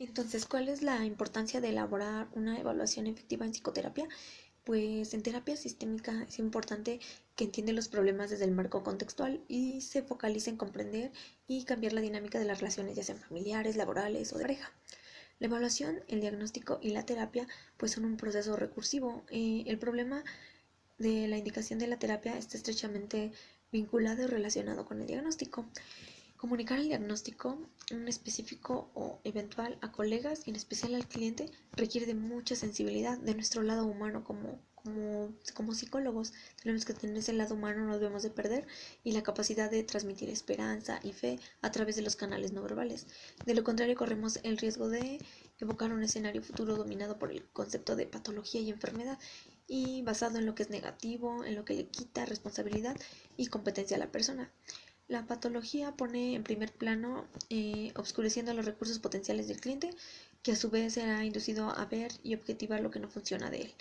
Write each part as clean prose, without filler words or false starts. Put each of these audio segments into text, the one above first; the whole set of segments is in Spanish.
Entonces, ¿cuál es la importancia de elaborar una evaluación efectiva en psicoterapia? Pues en terapia sistémica es importante que entienda los problemas desde el marco contextual y se focalice en comprender y cambiar la dinámica de las relaciones, ya sean familiares, laborales o de pareja. La evaluación, el diagnóstico y la terapia pues son un proceso recursivo. El problema de la indicación de la terapia está estrechamente vinculado y relacionado con el diagnóstico. Comunicar el diagnóstico, un específico o eventual, a colegas y en especial al cliente requiere de mucha sensibilidad de nuestro lado humano como psicólogos. Tenemos que tener ese lado humano, no debemos de perder, y la capacidad de transmitir esperanza y fe a través de los canales no verbales. De lo contrario, corremos el riesgo de evocar un escenario futuro dominado por el concepto de patología y enfermedad y basado en lo que es negativo, en lo que le quita responsabilidad y competencia a la persona. La patología pone en primer plano, obscureciendo los recursos potenciales del cliente, que a su vez será inducido a ver y objetivar lo que no funciona de él.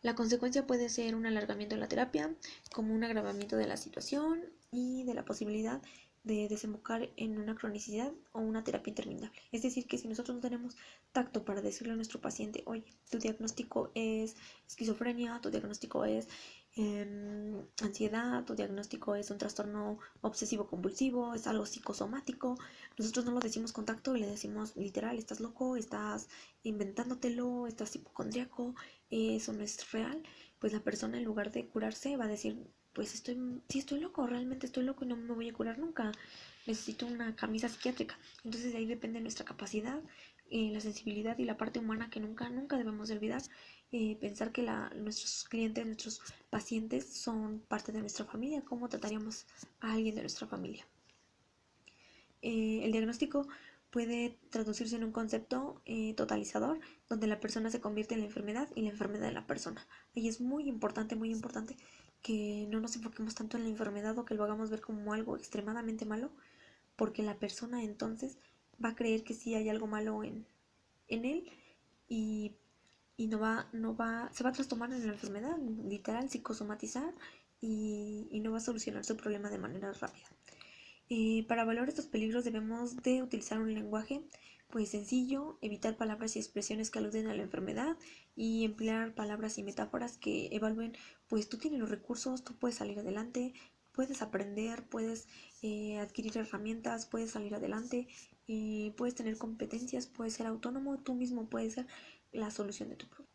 La consecuencia puede ser un alargamiento de la terapia, como un agravamiento de la situación y de la posibilidad de desembocar en una cronicidad o una terapia interminable. Es decir, que si nosotros no tenemos tacto para decirle a nuestro paciente, oye, tu diagnóstico es esquizofrenia, tu diagnóstico es ansiedad, tu diagnóstico es un trastorno obsesivo compulsivo, es algo psicosomático. Nosotros no lo decimos con tacto y le decimos literal, estás loco, estás inventándotelo, estás hipocondriaco, eso no es real. Pues la persona en lugar de curarse va a decir, pues sí estoy loco, realmente estoy loco y no me voy a curar nunca. Necesito una camisa psiquiátrica. Entonces de ahí depende nuestra capacidad, la sensibilidad y la parte humana que nunca debemos de olvidar. Pensar que nuestros clientes, nuestros pacientes son parte de nuestra familia. ¿Cómo trataríamos a alguien de nuestra familia? El diagnóstico puede traducirse en un concepto totalizador, donde la persona se convierte en la enfermedad y la enfermedad en la persona. Ahí es muy importante que no nos enfoquemos tanto en la enfermedad o que lo hagamos ver como algo extremadamente malo, porque la persona entonces va a creer que sí hay algo malo en él y se va a trastornar en la enfermedad, literal, psicosomatizar y no va a solucionar su problema de manera rápida. Para evaluar estos peligros debemos de utilizar un lenguaje pues sencillo, evitar palabras y expresiones que aluden a la enfermedad y emplear palabras y metáforas que evalúen, pues tú tienes los recursos, tú puedes salir adelante, puedes aprender, puedes adquirir herramientas, puedes salir adelante, puedes tener competencias, puedes ser autónomo, tú mismo puedes ser la solución de tu problema.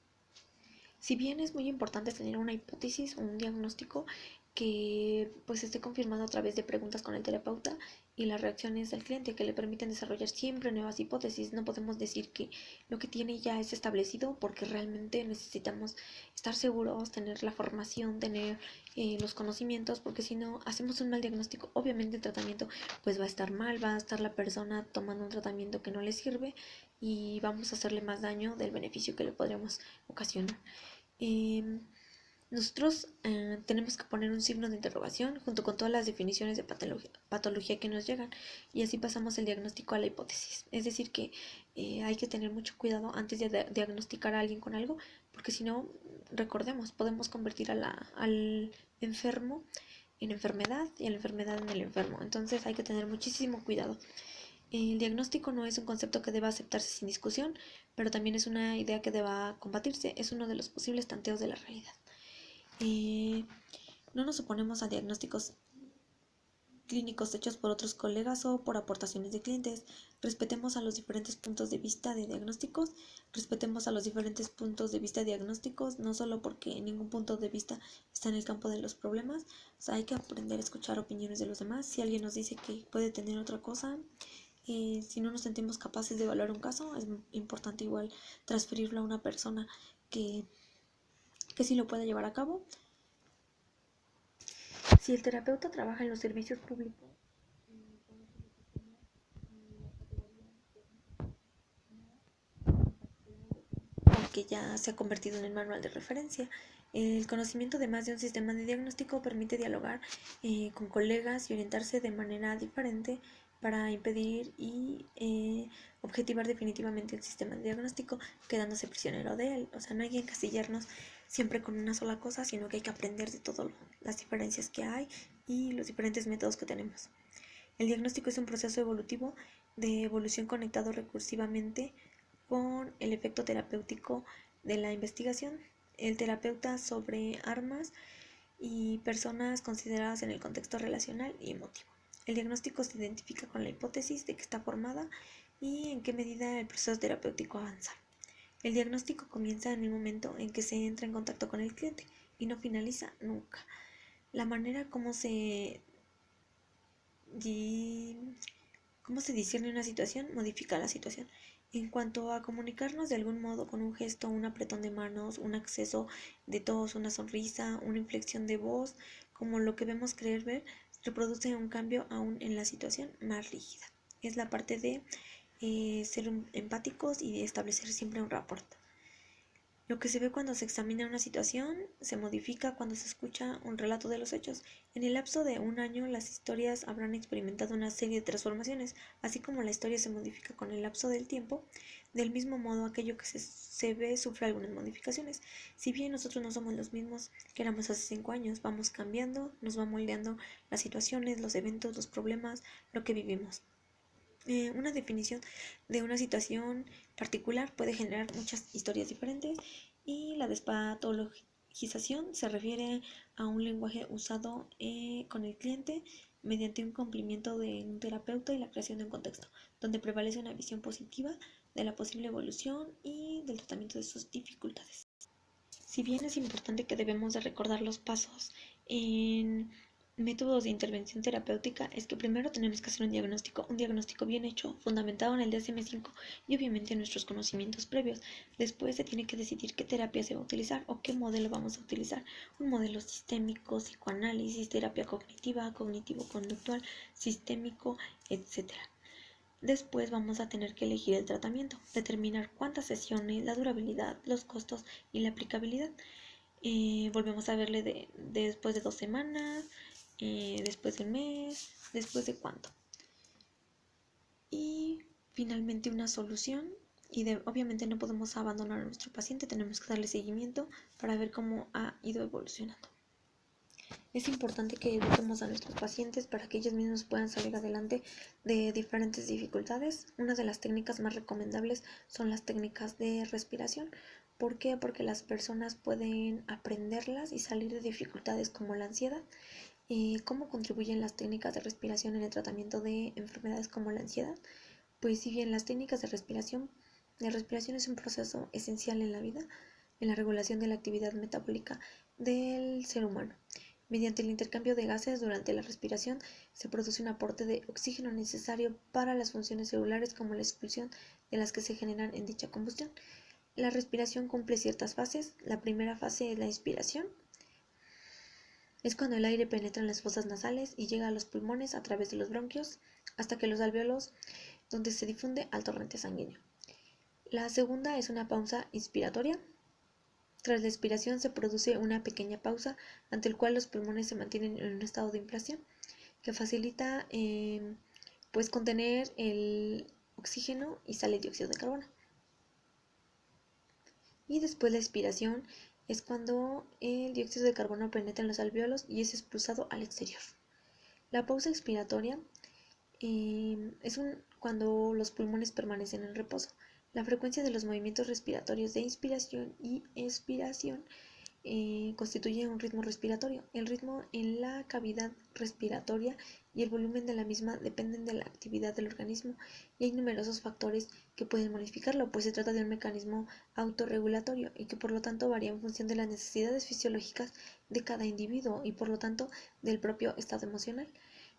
Si bien es muy importante tener una hipótesis o un diagnóstico que pues esté confirmado a través de preguntas con el terapeuta y las reacciones del cliente que le permiten desarrollar siempre nuevas hipótesis, no podemos decir que lo que tiene ya es establecido porque realmente necesitamos estar seguros, tener la formación, tener los conocimientos, porque si no hacemos un mal diagnóstico, obviamente el tratamiento pues va a estar mal, va a estar la persona tomando un tratamiento que no le sirve y vamos a hacerle más daño del beneficio que le podríamos ocasionar. Nosotros tenemos que poner un signo de interrogación junto con todas las definiciones de patología que nos llegan y así pasamos el diagnóstico a la hipótesis. Es decir, que hay que tener mucho cuidado antes de diagnosticar a alguien con algo, porque si no, recordemos, podemos convertir al enfermo en enfermedad y a la enfermedad en el enfermo. Entonces hay que tener muchísimo cuidado. El diagnóstico no es un concepto que deba aceptarse sin discusión, pero también es una idea que deba combatirse. Es uno de los posibles tanteos de la realidad. No nos oponemos a diagnósticos clínicos hechos por otros colegas o por aportaciones de clientes. Respetemos a los diferentes puntos de vista de diagnósticos, respetemos a los diferentes puntos de vista diagnósticos, no solo porque ningún punto de vista está en el campo de los problemas. O sea, hay que aprender a escuchar opiniones de los demás. Si alguien nos dice que puede tener otra cosa, si no nos sentimos capaces de evaluar un caso, es importante igual transferirlo a una persona que, que sí lo pueda llevar a cabo. Si el terapeuta trabaja en los servicios públicos, que ya se ha convertido en el manual de referencia. El conocimiento de más de un sistema de diagnóstico permite dialogar con colegas y orientarse de manera diferente para impedir y objetivar definitivamente el sistema de diagnóstico, quedándose prisionero de él. O sea, no hay que encasillarnos siempre con una sola cosa, sino que hay que aprender de todas las diferencias que hay y los diferentes métodos que tenemos. El diagnóstico es un proceso evolutivo de evolución conectado recursivamente con el efecto terapéutico de la investigación. El terapeuta sobre armas y personas consideradas en el contexto relacional y emotivo. El diagnóstico se identifica con la hipótesis de que está formada y en qué medida el proceso terapéutico avanza. El diagnóstico comienza en el momento en que se entra en contacto con el cliente y no finaliza nunca. La manera como se discierne una situación modifica la situación. En cuanto a comunicarnos de algún modo con un gesto, un apretón de manos, un acceso de tos, una sonrisa, una inflexión de voz, como lo que vemos creer ver, reproduce un cambio aún en la situación más rígida. Es la parte de ser empáticos y de establecer siempre un rapport. Lo que se ve cuando se examina una situación se modifica cuando se escucha un relato de los hechos. En el lapso de un año, las historias habrán experimentado una serie de transformaciones, así como la historia se modifica con el lapso del tiempo. Del mismo modo, aquello que se ve sufre algunas modificaciones. Si bien nosotros no somos los mismos que éramos hace 5 años, vamos cambiando, nos va moldeando las situaciones, los eventos, los problemas, lo que vivimos. Una definición de una situación particular puede generar muchas historias diferentes y la despatologización se refiere a un lenguaje usado con el cliente mediante un cumplimiento de un terapeuta y la creación de un contexto donde prevalece una visión positiva de la posible evolución y del tratamiento de sus dificultades. Si bien es importante que debemos de recordar los pasos en métodos de intervención terapéutica, es que primero tenemos que hacer un diagnóstico bien hecho, fundamentado en el DSM-5 y obviamente en nuestros conocimientos previos. Después se tiene que decidir qué terapia se va a utilizar o qué modelo vamos a utilizar. Un modelo sistémico, psicoanálisis, terapia cognitiva, cognitivo-conductual, sistémico, etc. Después vamos a tener que elegir el tratamiento, determinar cuántas sesiones, la durabilidad, los costos y la aplicabilidad. Volvemos a verle después de 2 semanas, después de un mes, después de cuánto. Y finalmente una solución. Obviamente no podemos abandonar a nuestro paciente, tenemos que darle seguimiento para ver cómo ha ido evolucionando. Es importante que eduquemos a nuestros pacientes para que ellos mismos puedan salir adelante de diferentes dificultades. Una de las técnicas más recomendables son las técnicas de respiración. ¿Por qué? Porque las personas pueden aprenderlas y salir de dificultades como la ansiedad. ¿Cómo contribuyen las técnicas de respiración en el tratamiento de enfermedades como la ansiedad? Pues si bien las técnicas de respiración es un proceso esencial en la vida, en la regulación de la actividad metabólica del ser humano. Mediante el intercambio de gases durante la respiración se produce un aporte de oxígeno necesario para las funciones celulares como la expulsión de las que se generan en dicha combustión. La respiración cumple ciertas fases. La primera fase es la inspiración. Es cuando el aire penetra en las fosas nasales y llega a los pulmones a través de los bronquios hasta que los alvéolos, donde se difunde al torrente sanguíneo. La segunda es una pausa inspiratoria. Tras la expiración se produce una pequeña pausa ante el cual los pulmones se mantienen en un estado de inflación que facilita pues contener el oxígeno y sale dióxido de carbono. Y después la expiración es cuando el dióxido de carbono penetra en los alvéolos y es expulsado al exterior. La pausa expiratoria es cuando los pulmones permanecen en reposo. La frecuencia de los movimientos respiratorios de inspiración y expiración constituye un ritmo respiratorio. El ritmo en la cavidad respiratoria y el volumen de la misma dependen de la actividad del organismo y hay numerosos factores que pueden modificarlo, pues se trata de un mecanismo autorregulatorio y que por lo tanto varía en función de las necesidades fisiológicas de cada individuo y por lo tanto del propio estado emocional.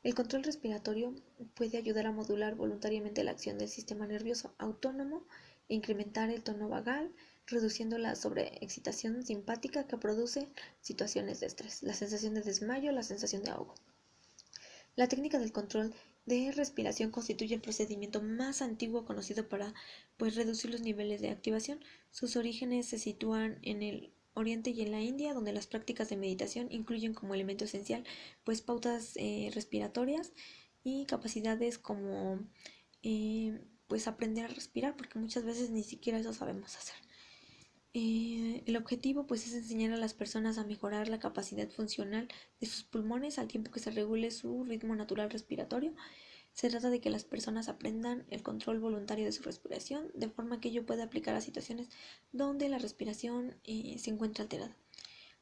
El control respiratorio puede ayudar a modular voluntariamente la acción del sistema nervioso autónomo e incrementar el tono vagal, reduciendo la sobreexcitación simpática que produce situaciones de estrés, la sensación de desmayo, la sensación de ahogo. La técnica del control de respiración constituye el procedimiento más antiguo conocido para reducir los niveles de activación. Sus orígenes se sitúan en el Oriente y en la India, donde las prácticas de meditación incluyen como elemento esencial pautas respiratorias y capacidades como aprender a respirar, porque muchas veces ni siquiera eso sabemos hacer. El objetivo es enseñar a las personas a mejorar la capacidad funcional de sus pulmones al tiempo que se regule su ritmo natural respiratorio. Se trata de que las personas aprendan el control voluntario de su respiración, de forma que ello pueda aplicar a situaciones donde la respiración se encuentra alterada.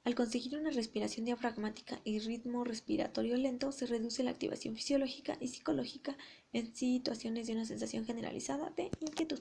Al conseguir una respiración diafragmática y ritmo respiratorio lento, se reduce la activación fisiológica y psicológica en situaciones de una sensación generalizada de inquietud.